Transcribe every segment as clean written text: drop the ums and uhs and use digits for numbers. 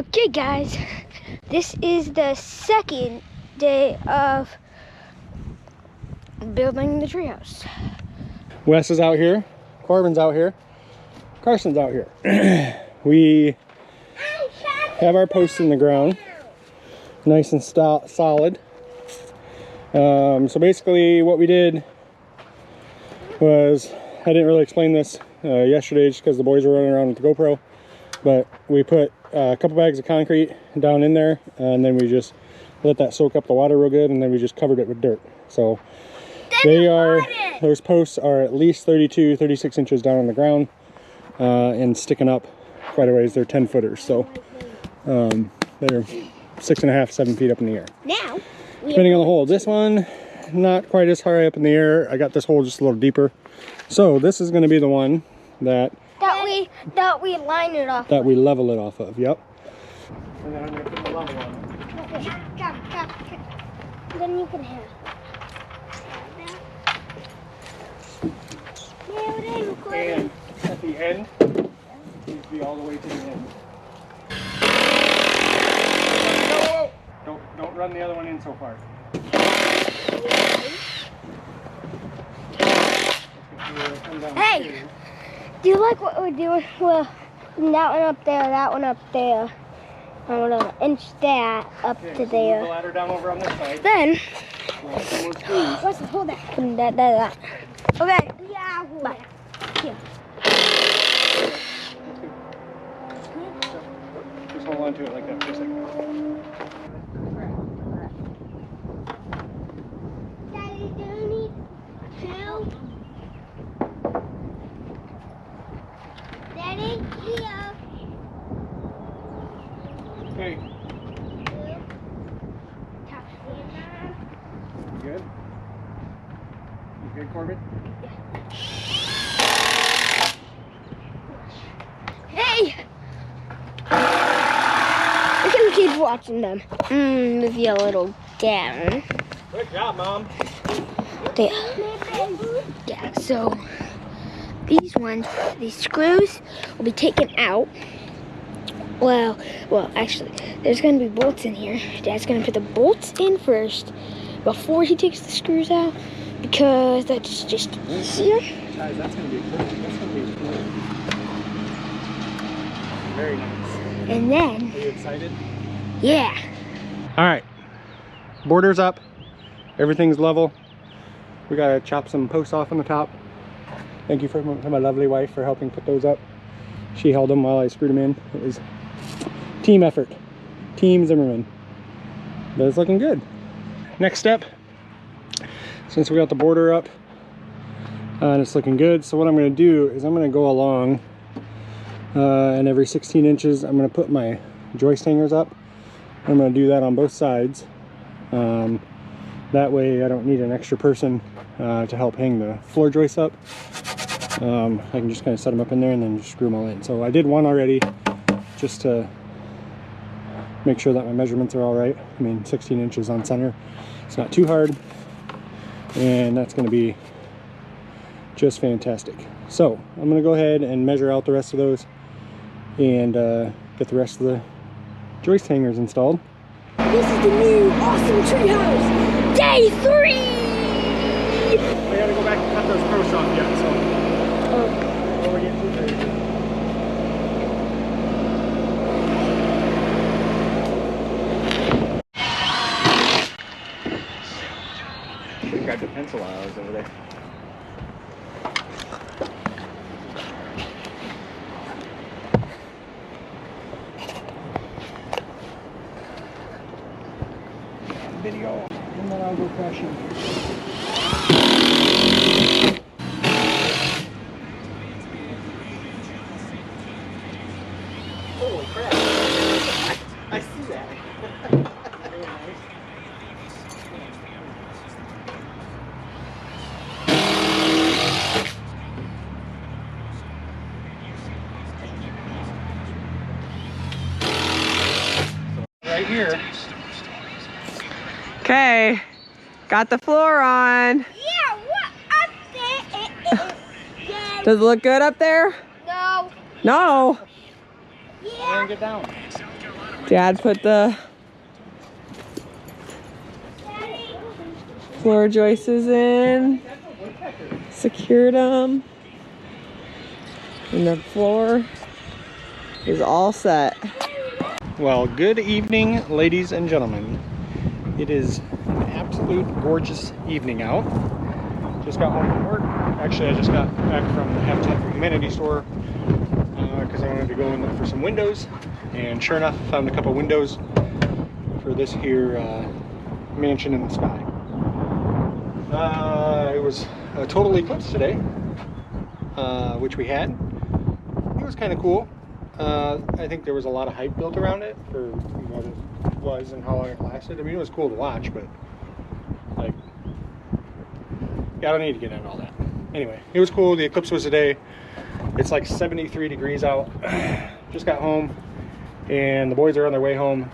Okay guys, this is the second day of building the treehouse. Wes is out here, Corbin's out here, Carson's out here. We have our posts in the ground, nice and solid. So basically what we did was, I didn't really explain this yesterday just because the boys were running around with the GoPro, but we put a couple bags of concrete down in there, and then we just let that soak up the water real good, and then we just covered it with dirt. So those posts are at least 36 inches down on the ground and sticking up quite a ways. They're 10 footers, so they're 6.5, 7 feet up in the air. Now, depending on the hole. This one, not quite as high up in the air. I got this hole just a little deeper. So this is going to be the one that we line it off. That we level it off of. Yep. And then I'm going to put the level on it. Okay. Come. Then you can have. And at the end, it needs to be all the way to the end. Don't run the other one in so far. Hey, do you like what we're doing? Well, that one up there, that one up there. I'm gonna inch that up to there. Move the ladder down over on this side. Then, Let's hold that. That. Okay. Yeah. Bye. Here. Just hold on to it like that for a second. Daddy, do you need help? Daddy, here. Okay. You good? You good, Corbin? Hey! We can keep watching them. Move you a little down. Good job, Mom. There. Yeah, so these screws will be taken out. Well, actually, there's gonna be bolts in here. Dad's gonna put the bolts in first before he takes the screws out, because that's just easier. Guys, that's gonna be perfect. That's gonna be cool. Very nice. And then, are you excited? yeah. All right, border's up. Everything's level. We gotta chop some posts off on the top. Thank you for my lovely wife for helping put those up. She held them while I screwed them in. It was team effort, Team Zimmerman. But it's looking good. Next step, since we got the border up and it's looking good, so what I'm going to do is I'm going to go along and every 16 inches I'm going to put my joist hangers up. I'm going to do that on both sides. That way I don't need an extra person to help hang the floor joists up. I can just kind of set them up in there and then just screw them all in. So I did one already just to make sure that my measurements are all right. I mean, 16 inches on center. It's not too hard. And that's going to be just fantastic. So I'm going to go ahead and measure out the rest of those and get the rest of the joist hangers installed. This is the new awesome treehouse, day 3! We gotta go back and cut those posts off yet, so. Before we get too crazy. We got the pencil hours over there. Video, and then I'll go crashing. Holy crap! I see that. Very nice. Right here. Okay, got the floor on. Yeah, what up there? Yeah. Does it look good up there? No. No. Yeah. Get down. Dad put the floor joists in, secured them, and the floor is all set. Well, good evening, ladies and gentlemen. It is an absolute gorgeous evening out. Just got home from work. Actually, I just got back from the Habitat for Humanity store because I wanted to go and look for some windows. And sure enough, found a couple windows for this here mansion in the sky. It was a total eclipse today, which we had. It was kind of cool. I think there was a lot of hype built around it for what it was and how long it lasted. I mean, it was cool to watch, but like, yeah, I don't need to get into all that. Anyway, it was cool. The eclipse was today. It's like 73 degrees out. Just got home, and the boys are on their way home.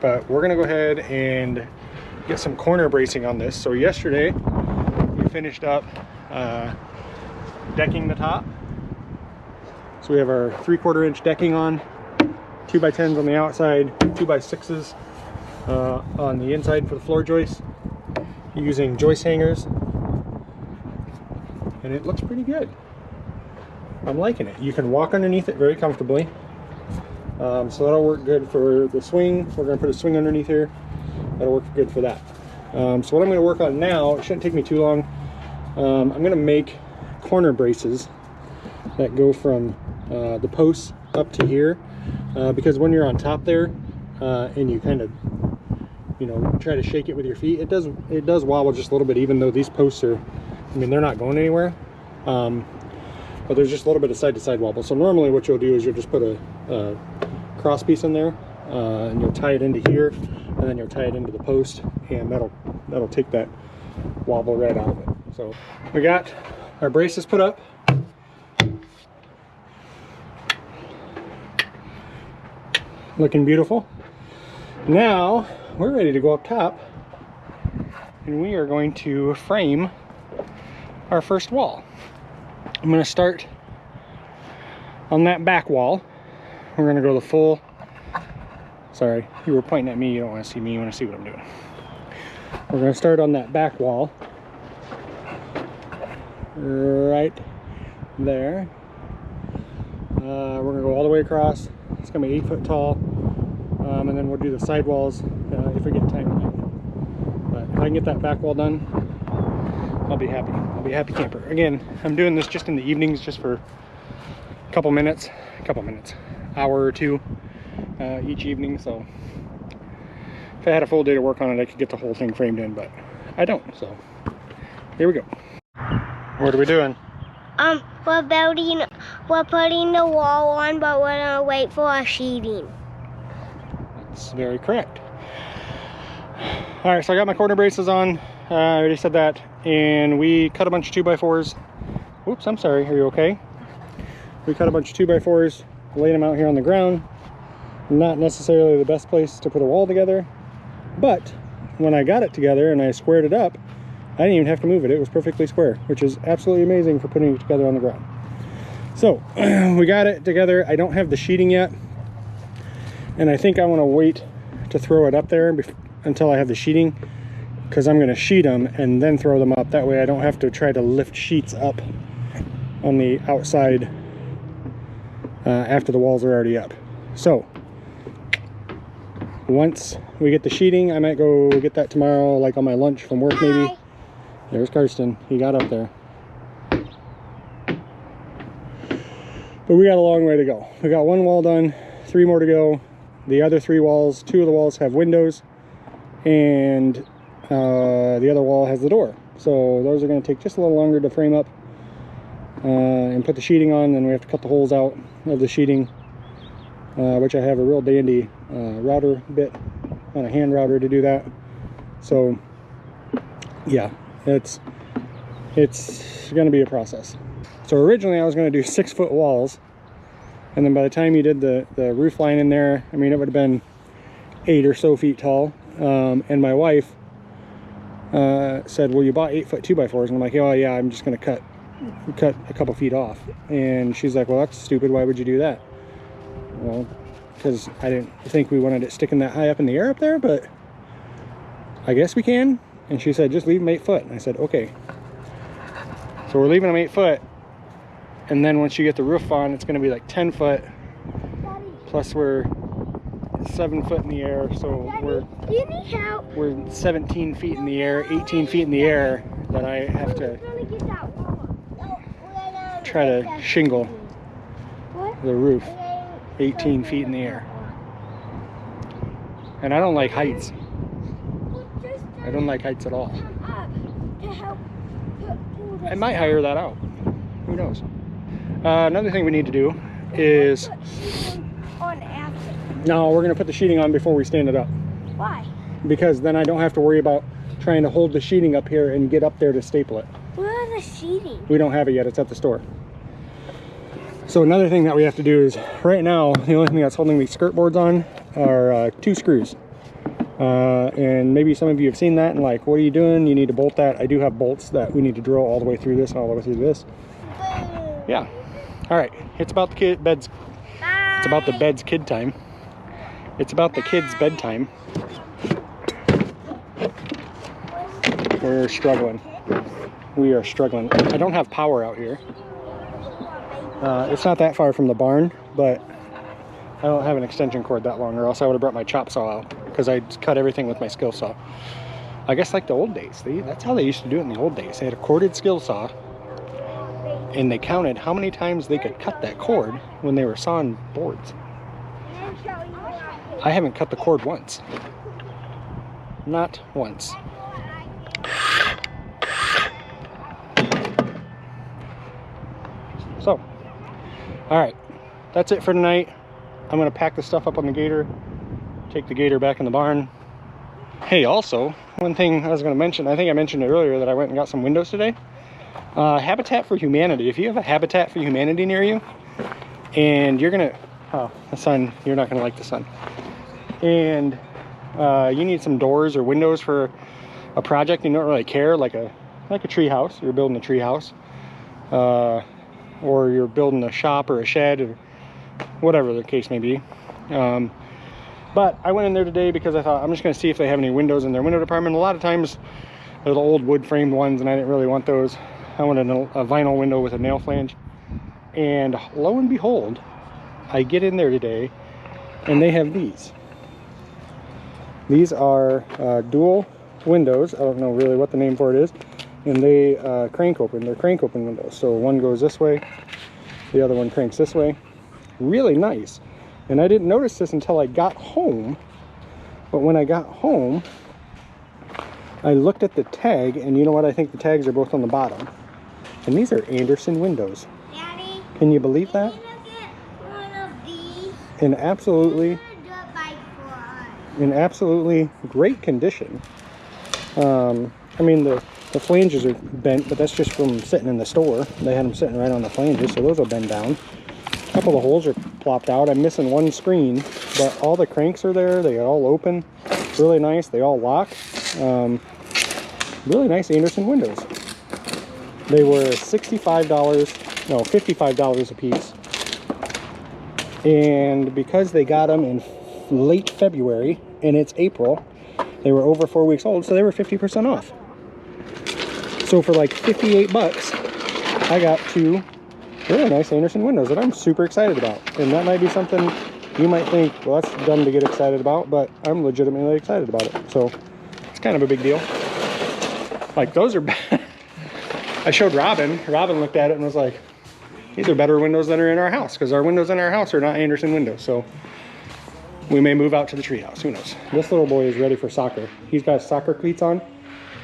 But we're gonna go ahead and get some corner bracing on this. So yesterday, we finished up decking the top. So we have our 3/4 inch decking on, 2x10s on the outside, 2x6s on the inside for the floor joists, using joist hangers, and it looks pretty good. I'm liking it. You can walk underneath it very comfortably, so that'll work good for the swing. We're going to put a swing underneath here. That'll work good for that. So what I'm going to work on now, it shouldn't take me too long. I'm going to make corner braces that go from the posts up to here, because when you're on top there and you kind of, you know, try to shake it with your feet, it does wobble just a little bit, even though these posts are, I mean, they're not going anywhere, but there's just a little bit of side-to-side wobble. So normally what you'll do is you'll just put a cross piece in there, and you'll tie it into here, and then you'll tie it into the post, and that'll take that wobble right out of it. So we got our braces put up. Looking beautiful. Now we're ready to go up top, and we are going to frame our first wall. I'm going to start on that back wall. We're going to go the full, sorry, you were pointing at me, you don't want to see me, you want to see what I'm doing. We're going to start on that back wall right there. We're going to go all the way across. It's going to be 8 foot tall, and then we'll do the side walls if we get time tonight. But if I can get that back wall done, I'll be happy. I'll be a happy camper. Again, I'm doing this just in the evenings, just for a couple minutes, hour or two each evening. So if I had a full day to work on it, I could get the whole thing framed in, but I don't. So here we go. What are we doing? We're putting the wall on, but we're gonna wait for our sheeting. That's very correct. All right, so I got my corner braces on. I already said that, and we cut a bunch of 2x4s. Oops, I'm sorry. Are you okay? We cut a bunch of 2x4s, laid them out here on the ground. Not necessarily the best place to put a wall together, but when I got it together and I squared it up, I didn't even have to move it. It was perfectly square, which is absolutely amazing for putting it together on the ground. So we got it together. I don't have the sheeting yet, and I think I want to wait to throw it up there until I have the sheeting, because I'm going to sheet them and then throw them up. That way I don't have to try to lift sheets up on the outside after the walls are already up. So once we get the sheeting, I might go get that tomorrow, like on my lunch from work. Maybe. Hi. There's Karsten. He got up there. But we got a long way to go. We got one wall done, 3 more to go. The other 3 walls, 2 of the walls have windows, and the other wall has the door. So those are going to take just a little longer to frame up and put the sheeting on. Then we have to cut the holes out of the sheeting, which I have a real dandy router bit on a hand router to do that. So yeah, it's going to be a process. So originally I was going to do 6 foot walls, and then by the time you did the roof line in there, I mean, it would have been 8 or so feet tall. And my wife said, well, you bought 8 foot 2x4s, and I'm like, oh yeah, I'm just going to cut a couple feet off. And she's like, well, that's stupid, why would you do that? Well, because I didn't think we wanted it sticking that high up in the air up there, but I guess we can. And she said, just leave them 8 foot. And I said, okay. So we're leaving them 8 foot. And then once you get the roof on, it's going to be like 10 foot. Plus we're 7 foot in the air. So we're 17 feet in the air, 18 feet in the air that I have to try to shingle the roof 18 feet in the air. And I don't like heights. I don't like heights at all. I might hire that out. Who knows? Another thing we need to do is... No, we're going to put the sheeting on before we stand it up. Why? Because then I don't have to worry about trying to hold the sheeting up here and get up there to staple it. Where is the sheeting? We don't have it yet. It's at the store. So another thing that we have to do is, right now, the only thing that's holding these skirt boards on are 2 screws. And maybe some of you have seen that and like, what are you doing? You need to bolt that. I do have bolts that we need to drill all the way through this and all the way through this. Yeah. All right. It's about the beds. It's about the bed's kid time. It's about the kids' bedtime. We're struggling. We are struggling. I don't have power out here. It's not that far from the barn, but I don't have an extension cord that long, or else I would have brought my chop saw out, because I cut everything with my skill saw. I guess like the old days. That's how they used to do it in the old days. They had a corded skill saw, and they counted how many times they could cut that cord when they were sawing boards. I haven't cut the cord once. Not once. So, all right, that's it for tonight. I'm gonna pack the stuff up on the gator, take the gator back in the barn. Hey, also, one thing I was gonna mention, I think I mentioned it earlier, that I went and got some windows today. Habitat for Humanity. If you have a Habitat for Humanity near you, and you're gonna, oh, the sun, you're not gonna like the sun. And you need some doors or windows for a project, you don't really care, like a tree house, you're building a tree house. Or you're building a shop or a shed or whatever the case may be. But I went in there today because I thought I'm just going to see if they have any windows in their window department. A lot of times they're the old wood framed ones and I didn't really want those. I wanted a vinyl window with a nail flange. And lo and behold, I get in there today and they have these. These are dual windows. I don't know really what the name for it is. And they crank open. They're crank open windows. So one goes this way, the other one cranks this way. Really nice. And I didn't notice this until I got home. But when I got home, I looked at the tag, and you know what? I think the tags are both on the bottom. And these are Anderson windows. Daddy, can you believe that? In absolutely great condition. I mean, the flanges are bent, but that's just from sitting in the store. They had them sitting right on the flanges, so those will bend down. A couple of holes are plopped out. I'm missing one screen, but all the cranks are there. They all open. Really nice. They all lock. Really nice Anderson windows. They were $55 a piece. And because they got them in late February, and it's April, they were over 4 weeks old, so they were 50% off. So for like 58 bucks, I got 2 really nice Anderson windows that I'm super excited about. And that might be something you might think, well, that's dumb to get excited about, but I'm legitimately excited about it. So it's kind of a big deal. Like, those are I showed Robin. Robin looked at it and was like, these are better windows than are in our house, because our windows in our house are not Anderson windows. So we may move out to the treehouse. Who knows? This little boy is ready for soccer. He's got soccer cleats on.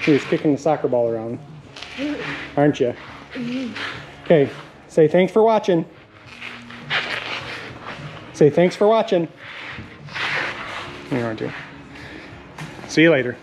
He was kicking the soccer ball around. Aren't you? Okay, say thanks for watching. Say thanks for watching. You aren't you? See you later.